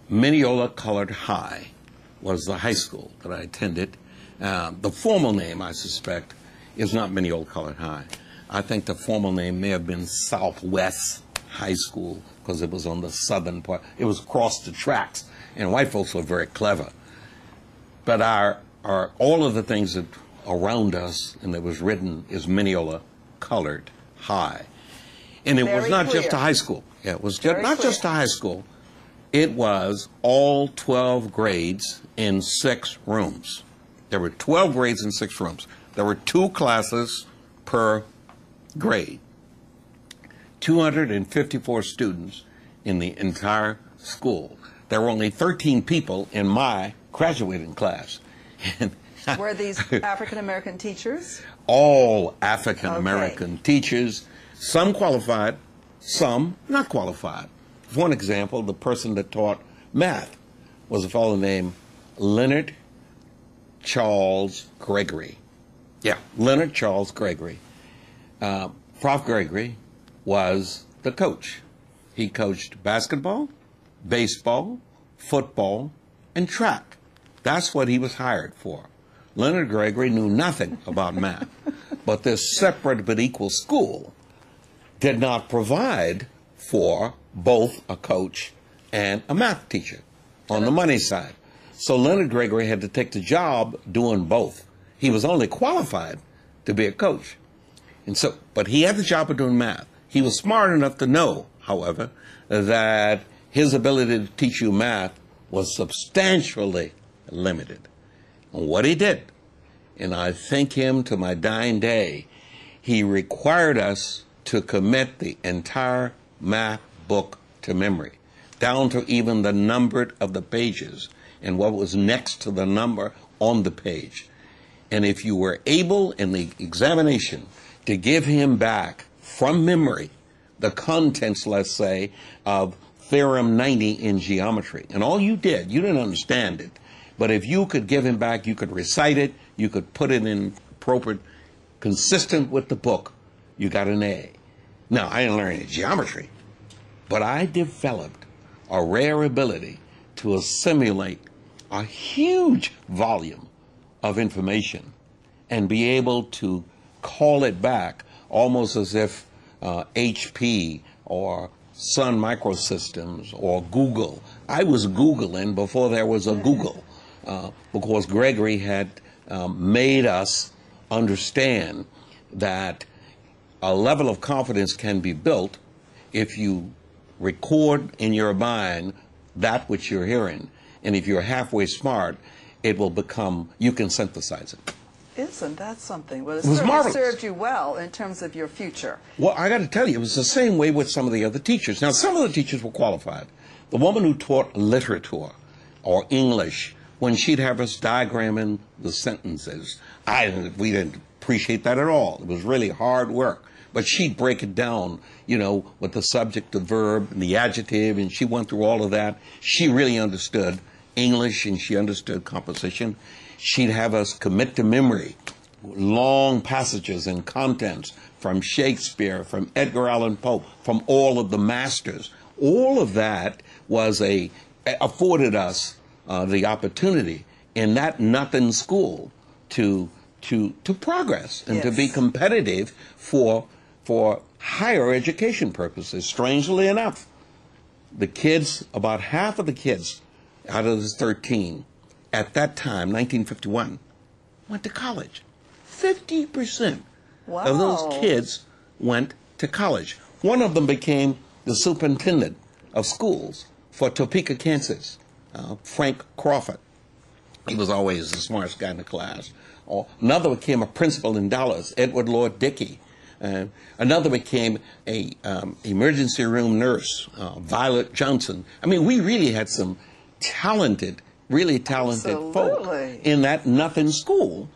Mineola Colored High was the high school that I attended. The formal name, I suspect, is not Mineola Colored High. I think the formal name may have been Southwest High School because it was on the southern part. It was across the tracks, and white folks were very clever. But all of the things that around us and that was written is Mineola Colored High. And it was not just a high school. Yeah, it was not just a high school. It was all 12 grades in 6 rooms. There were 12 grades in 6 rooms. There were 2 classes per grade. 254 students in the entire school. There were only 13 people in my graduating class. Were these African-American teachers? All African-American teachers. Some qualified, some not qualified. For one example, the person that taught math was a fellow named Leonard Charles Gregory. Yeah, Leonard Charles Gregory. Prof. Gregory was the coach. He coached basketball, baseball, football, and track. That's what he was hired for. Leonard Gregory knew nothing about math, but this separate but equal school did not provide for both a coach and a math teacher on the money side. So Leonard Gregory had to take the job doing both. He was only qualified to be a coach. But he had the job of doing math. He was smart enough to know, however, that his ability to teach you math was substantially limited. And what he did, and I thank him to my dying day, he required us to commit the entire math book to memory, down to even the number of the pages and what was next to the number on the page. And if you were able in the examination to give him back from memory the contents, let's say, of Theorem 90 in geometry, and all you didn't understand it, but if you could give him back, you could recite it, you could put it in appropriate, consistent with the book, you got an A. Now, I didn't learn any geometry, but I developed a rare ability to assimilate a huge volume of information and be able to call it back almost as if HP or Sun Microsystems or Google. I was Googling before there was a Google because Gregory had made us understand that a level of confidence can be built if you record in your mind that which you're hearing. And if you're halfway smart, it will become, you can synthesize it. Isn't that something? Well, it was certainly marvelous. served you well in terms of your future. Well, I got to tell you, it was the same way with some of the other teachers. Now, some of the teachers were qualified. The woman who taught literature or English, when she'd have us diagramming the sentences, we didn't appreciate that at all. It was really hard work. But she'd break it down, you know, with the subject, the verb, and the adjective, and she went through all of that. She really understood English, and she understood composition. She'd have us commit to memory long passages and contents from Shakespeare, from Edgar Allan Poe, from all of the masters. All of that was afforded us the opportunity in that nothing school to progress and to be competitive for higher education purposes. Strangely enough, the kids, about half of the kids out of the 13 at that time, 1951, went to college. 50% of those kids went to college. One of them became the superintendent of schools for Topeka, Kansas, Frank Crawford. He was always the smartest guy in the class. Another became a principal in Dallas, Edward Lord Dickey. Another became a emergency room nurse, Violet Johnson. I mean, we really had some talented, really talented folk in that nothing school